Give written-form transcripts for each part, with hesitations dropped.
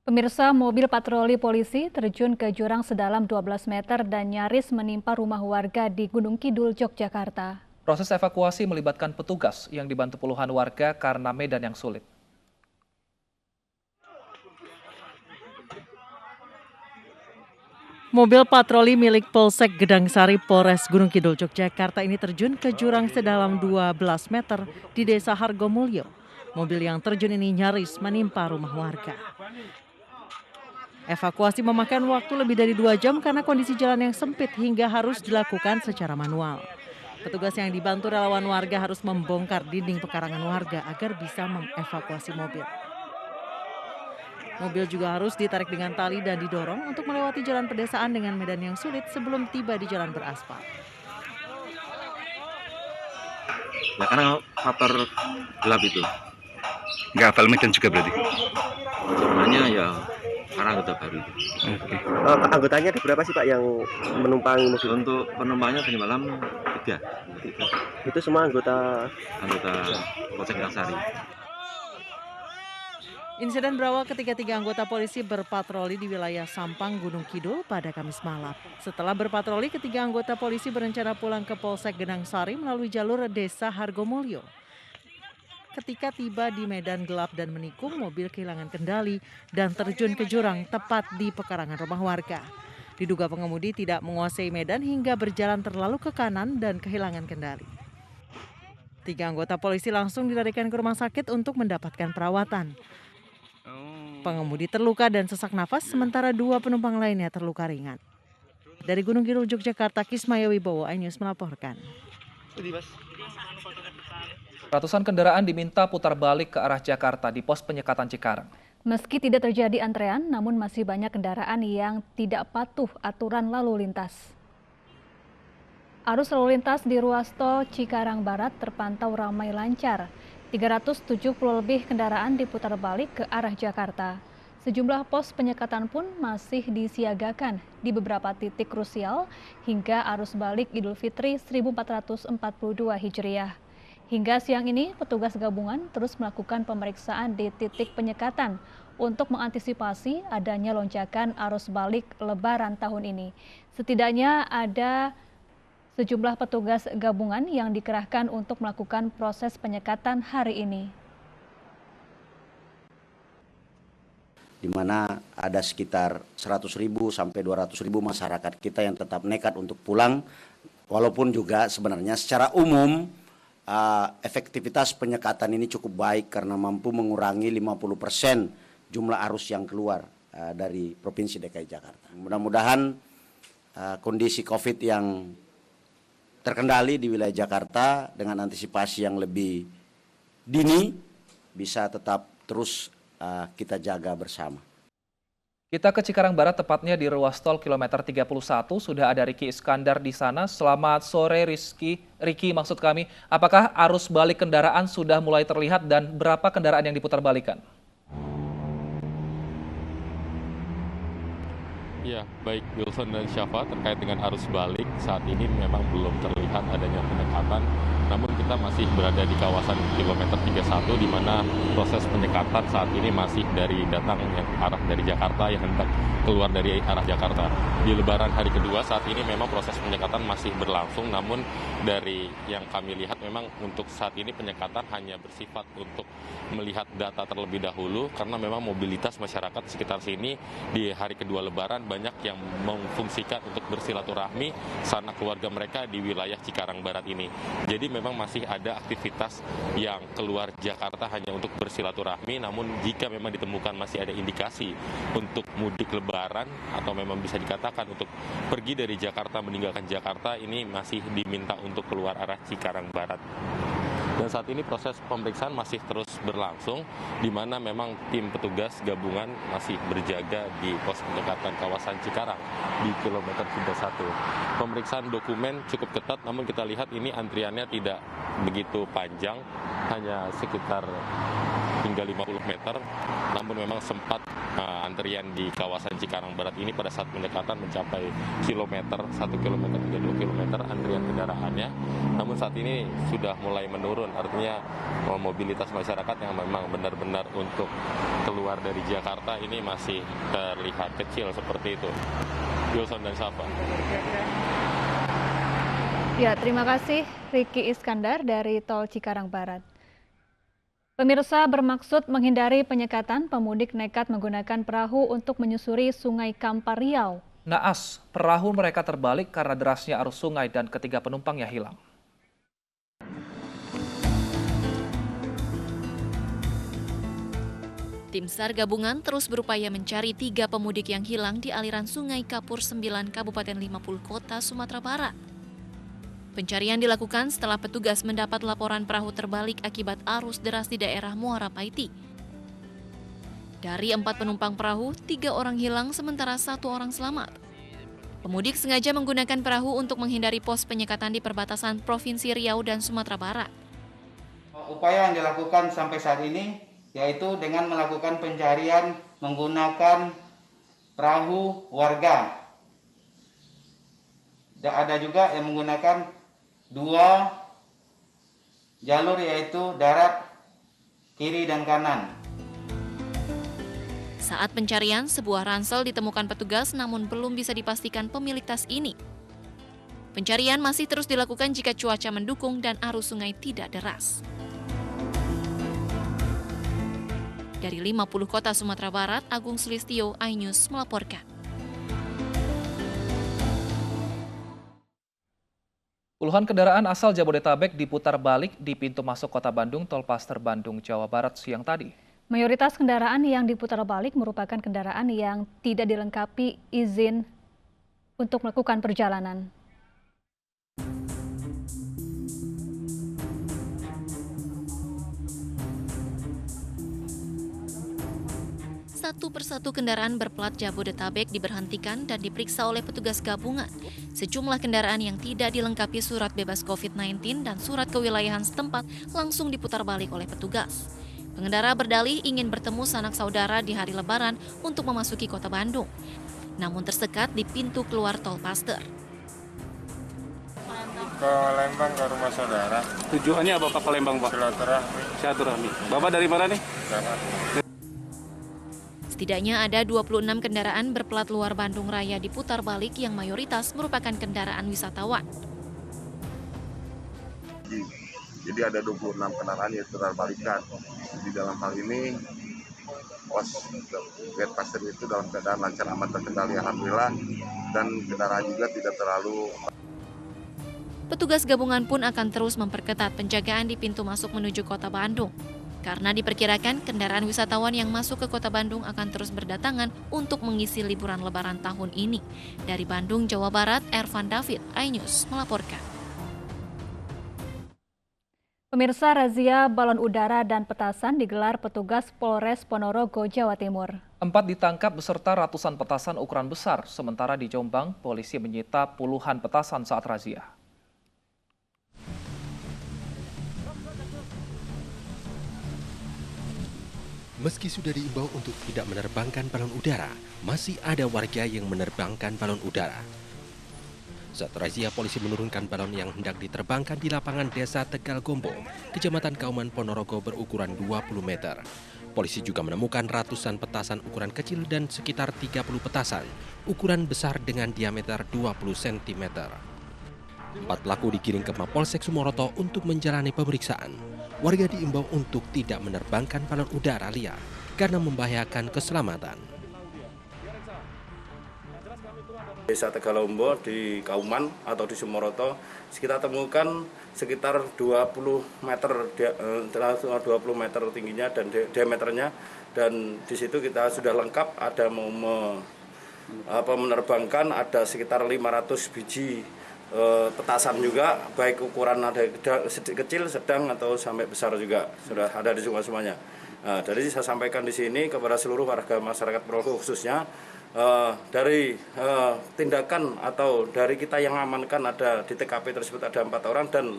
Pemirsa, mobil patroli polisi terjun ke jurang sedalam 12 meter dan nyaris menimpa rumah warga di Gunung Kidul, Yogyakarta. Proses evakuasi melibatkan petugas yang dibantu puluhan warga karena medan yang sulit. Mobil patroli milik Polsek Gedangsari Polres Gunung Kidul, Yogyakarta ini terjun ke jurang sedalam 12 meter di Desa Hargomulyo. Mobil yang terjun ini nyaris menimpa rumah warga. Evakuasi memakan waktu lebih dari 2 jam karena kondisi jalan yang sempit hingga harus dilakukan secara manual. Petugas yang dibantu relawan warga harus membongkar dinding pekarangan warga agar bisa mengevakuasi mobil. Mobil juga harus ditarik dengan tali dan didorong untuk melewati jalan pedesaan dengan medan yang sulit sebelum tiba di jalan beraspal. Ya karena faktor gelap itu. Nggak hafal medan juga berarti? Sebenarnya ya karena anggota baru itu. Oke. Anggotanya ada berapa sih Pak yang menumpangi mobil? Untuk penumpangnya tadi malam 3. Itu semua anggota Polsek Gedangsari. Insiden berawal ketika 3 anggota polisi berpatroli di wilayah Sampang, Gunung Kidul pada Kamis malam. Setelah berpatroli, ketiga anggota polisi berencana pulang ke Polsek Gedangsari melalui jalur Desa Hargomulyo. Ketika tiba di medan gelap dan menikung, mobil kehilangan kendali dan terjun ke jurang tepat di pekarangan rumah warga. Diduga pengemudi tidak menguasai medan hingga berjalan terlalu ke kanan dan kehilangan kendali. 3 anggota polisi langsung dilarikan ke rumah sakit untuk mendapatkan perawatan. Pengemudi terluka dan sesak nafas, sementara 2 penumpang lainnya terluka ringan. Dari Gunung Kidul, Yogyakarta, Kismaya Wibowo, iNews melaporkan. Ratusan kendaraan diminta putar balik ke arah Jakarta di pos penyekatan Cikarang. Meski tidak terjadi antrean, namun masih banyak kendaraan yang tidak patuh aturan lalu lintas. Arus lalu lintas di ruas tol Cikarang Barat terpantau ramai lancar. 370 lebih kendaraan diputar balik ke arah Jakarta. Sejumlah pos penyekatan pun masih disiagakan di beberapa titik krusial hingga arus balik Idul Fitri 1442 Hijriah. Hingga siang ini, petugas gabungan terus melakukan pemeriksaan di titik penyekatan untuk mengantisipasi adanya lonjakan arus balik Lebaran tahun ini. Setidaknya ada sejumlah petugas gabungan yang dikerahkan untuk melakukan proses penyekatan hari ini. Di mana ada sekitar 100.000 sampai 200.000 masyarakat kita yang tetap nekat untuk pulang, walaupun juga sebenarnya secara umum efektivitas penyekatan ini cukup baik karena mampu mengurangi 50% jumlah arus yang keluar dari Provinsi DKI Jakarta. Mudah-mudahan kondisi COVID yang terkendali di wilayah Jakarta dengan antisipasi yang lebih dini bisa tetap terus kita jaga bersama. Kita ke Cikarang Barat, tepatnya di ruas tol kilometer 31. Sudah ada Riki Iskandar di sana. Selamat sore Riki, maksud kami. Apakah arus balik kendaraan sudah mulai terlihat dan berapa kendaraan yang diputar balikan? Ya, baik Wilson dan Syafa, terkait dengan arus balik saat ini memang belum terlihat adanya penyekatan. Namun kita masih berada di kawasan kilometer 31 di mana proses penyekatan saat ini masih dari datang yang arah dari Jakarta yang hendak keluar dari arah Jakarta. Di Lebaran hari kedua saat ini memang proses penyekatan masih berlangsung, namun dari yang kami lihat memang untuk saat ini penyekatan hanya bersifat untuk melihat data terlebih dahulu karena memang mobilitas masyarakat sekitar sini di hari kedua Lebaran banyak yang memfungsikan untuk bersilaturahmi sanak keluarga mereka di wilayah Cikarang Barat ini. Jadi memang masih ada aktivitas yang keluar Jakarta hanya untuk bersilaturahmi, namun jika memang ditemukan masih ada indikasi untuk mudik Lebaran atau memang bisa dikatakan untuk pergi dari Jakarta meninggalkan Jakarta, ini masih diminta untuk keluar arah Cikarang Barat. Dan saat ini proses pemeriksaan masih terus berlangsung, di mana memang tim petugas gabungan masih berjaga di pos penyekatan kawasan Cikarang di kilometer 31. Pemeriksaan dokumen cukup ketat, namun kita lihat ini antriannya tidak begitu panjang, hanya sekitar hingga 50 meter, namun memang sempat antrian di kawasan Cikarang Barat ini pada saat pendekatan mencapai kilometer, 1 kilometer hingga 2 kilometer antrian kendaraannya. Namun saat ini sudah mulai menurun, artinya mobilitas masyarakat yang memang benar-benar untuk keluar dari Jakarta ini masih terlihat kecil seperti itu. Wilson dan Safa. Ya, terima kasih Ricky Iskandar dari Tol Cikarang Barat. Pemirsa, bermaksud menghindari penyekatan, pemudik nekat menggunakan perahu untuk menyusuri Sungai Kampar Riau. Naas, perahu mereka terbalik karena derasnya arus sungai dan ketiga penumpangnya hilang. Tim SAR gabungan terus berupaya mencari 3 pemudik yang hilang di aliran Sungai Kapur 9 Kabupaten 50 Kota, Sumatera Barat. Pencarian dilakukan setelah petugas mendapat laporan perahu terbalik akibat arus deras di daerah Muara Paiti. Dari 4 penumpang perahu, 3 orang hilang sementara 1 orang selamat. Pemudik sengaja menggunakan perahu untuk menghindari pos penyekatan di perbatasan Provinsi Riau dan Sumatera Barat. Upaya yang dilakukan sampai saat ini yaitu dengan melakukan pencarian menggunakan perahu warga. Ada juga yang menggunakan 2 jalur yaitu darat kiri dan kanan. Saat pencarian, sebuah ransel ditemukan petugas namun belum bisa dipastikan pemilik tas ini. Pencarian masih terus dilakukan jika cuaca mendukung dan arus sungai tidak deras. Dari 50 Kota Sumatera Barat, Agung Sulistyo, iNews melaporkan. Puluhan kendaraan asal Jabodetabek diputar balik di pintu masuk Kota Bandung, Tol Paster Bandung, Jawa Barat siang tadi. Mayoritas kendaraan yang diputar balik merupakan kendaraan yang tidak dilengkapi izin untuk melakukan perjalanan. Satu persatu kendaraan berplat Jabodetabek diberhentikan dan diperiksa oleh petugas gabungan. Sejumlah kendaraan yang tidak dilengkapi surat bebas COVID-19 dan surat kewilayahan setempat langsung diputar balik oleh petugas. Pengendara berdalih ingin bertemu sanak saudara di hari Lebaran untuk memasuki Kota Bandung, namun tersekat di pintu keluar Tol Paster. Ke Lembang, ke rumah saudara. Tujuannya apa Pak ke Lembang, Pak? Silaturahmi. Silaturahmi. Bapak dari mana nih? Setidaknya ada 26 kendaraan berplat luar Bandung Raya diputar balik yang mayoritas merupakan kendaraan wisatawan. Jadi ada 26 kendaraan yang terbalikkan. Di dalam hal ini pos gate Paster itu dalam keadaan lancar, aman, terkendali alhamdulillah, dan kendaraan juga tidak terlalu. Petugas gabungan pun akan terus memperketat penjagaan di pintu masuk menuju Kota Bandung. Karena diperkirakan kendaraan wisatawan yang masuk ke Kota Bandung akan terus berdatangan untuk mengisi liburan Lebaran tahun ini. Dari Bandung, Jawa Barat, Ervan David, iNews melaporkan. Pemirsa, razia balon udara dan petasan digelar petugas Polres Ponorogo, Jawa Timur. 4 ditangkap beserta ratusan petasan ukuran besar, sementara di Jombang, polisi menyita puluhan petasan saat razia. Meski sudah diimbau untuk tidak menerbangkan balon udara, masih ada warga yang menerbangkan balon udara. Saat razia, polisi menurunkan balon yang hendak diterbangkan di lapangan Desa Tegal Gombo, Kecamatan Kauman Ponorogo berukuran 20 meter. Polisi juga menemukan ratusan petasan ukuran kecil dan sekitar 30 petasan ukuran besar dengan diameter 20 cm. 4 pelaku digiring ke Mapolsek Sumoroto untuk menjalani pemeriksaan. Warga diimbau untuk tidak menerbangkan balon udara liar karena membahayakan keselamatan. Desa Tegalombo di Kauman atau di Sumoroto, kita temukan sekitar 20 meter tingginya dan diameternya, dan di situ kita sudah lengkap, ada menerbangkan ada sekitar 500 biji petasan juga, baik ukuran ada kecil, sedang atau sampai besar juga sudah ada di semuanya. Jadi saya sampaikan di sini kepada seluruh warga masyarakat Ponorogo khususnya, dari tindakan atau dari kita yang amankan ada di TKP tersebut ada 4 orang dan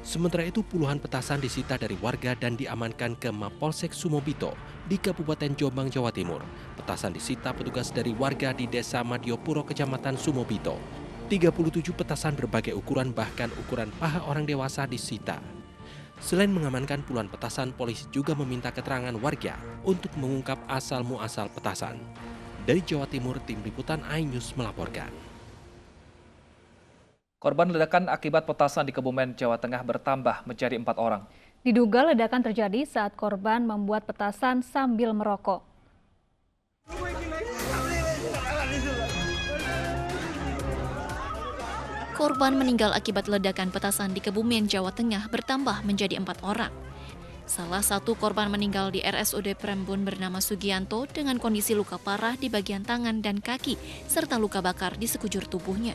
Sementara itu puluhan petasan disita dari warga dan diamankan ke Mapolsek Sumobito di Kabupaten Jombang, Jawa Timur. Petasan disita petugas dari warga di Desa Madiopuro, Kecamatan Sumobito. 37 petasan berbagai ukuran bahkan ukuran paha orang dewasa disita. Selain mengamankan puluhan petasan, polisi juga meminta keterangan warga untuk mengungkap asal-muasal petasan. Dari Jawa Timur, Tim Liputan iNews melaporkan. Korban ledakan akibat petasan di Kebumen, Jawa Tengah bertambah menjadi 4 orang. Diduga ledakan terjadi saat korban membuat petasan sambil merokok. Korban meninggal akibat ledakan petasan di Kebumen, Jawa Tengah bertambah menjadi 4 orang. Salah satu korban meninggal di RSUD Prembun bernama Sugianto dengan kondisi luka parah di bagian tangan dan kaki serta luka bakar di sekujur tubuhnya.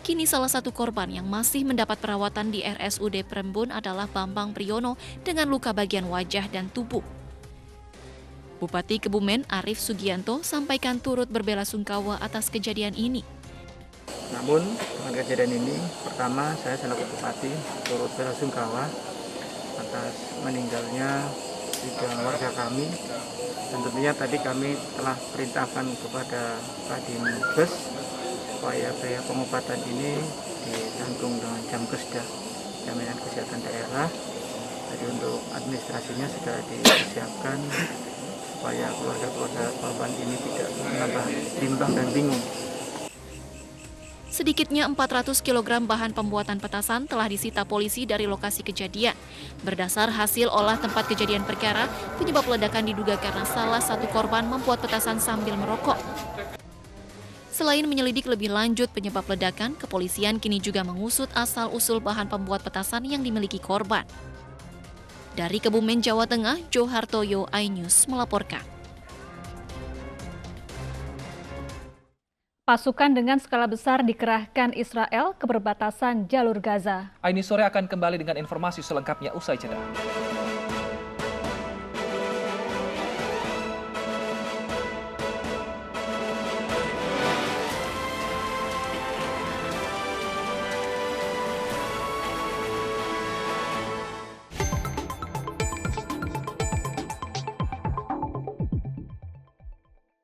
Kini salah satu korban yang masih mendapat perawatan di RSUD Prembun adalah Bambang Priyono dengan luka bagian wajah dan tubuh. Bupati Kebumen Arief Sugianto sampaikan turut berbelasungkawa atas kejadian ini. Namun dengan kejadian ini, pertama saya selaku Bupati turut belasungkawa atas meninggalnya 3 warga kami. Dan tentunya tadi kami telah perintahkan kepada Kadinbes supaya biaya pengobatan ini ditanggung dengan Jamkesda, Jaminan Kesehatan Daerah. Jadi untuk administrasinya sudah disiapkan supaya keluarga-keluarga korban ini tidak menambah bimbang dan bingung. Sedikitnya 400 kg bahan pembuatan petasan telah disita polisi dari lokasi kejadian. Berdasar hasil olah tempat kejadian perkara, penyebab ledakan diduga karena salah satu korban membuat petasan sambil merokok. Selain menyelidik lebih lanjut penyebab ledakan, kepolisian kini juga mengusut asal-usul bahan pembuat petasan yang dimiliki korban. Dari Kebumen, Jawa Tengah, Johartoyo iNews melaporkan. Pasukan dengan skala besar dikerahkan Israel ke perbatasan jalur Gaza. iNews Sore akan kembali dengan informasi selengkapnya usai jeda.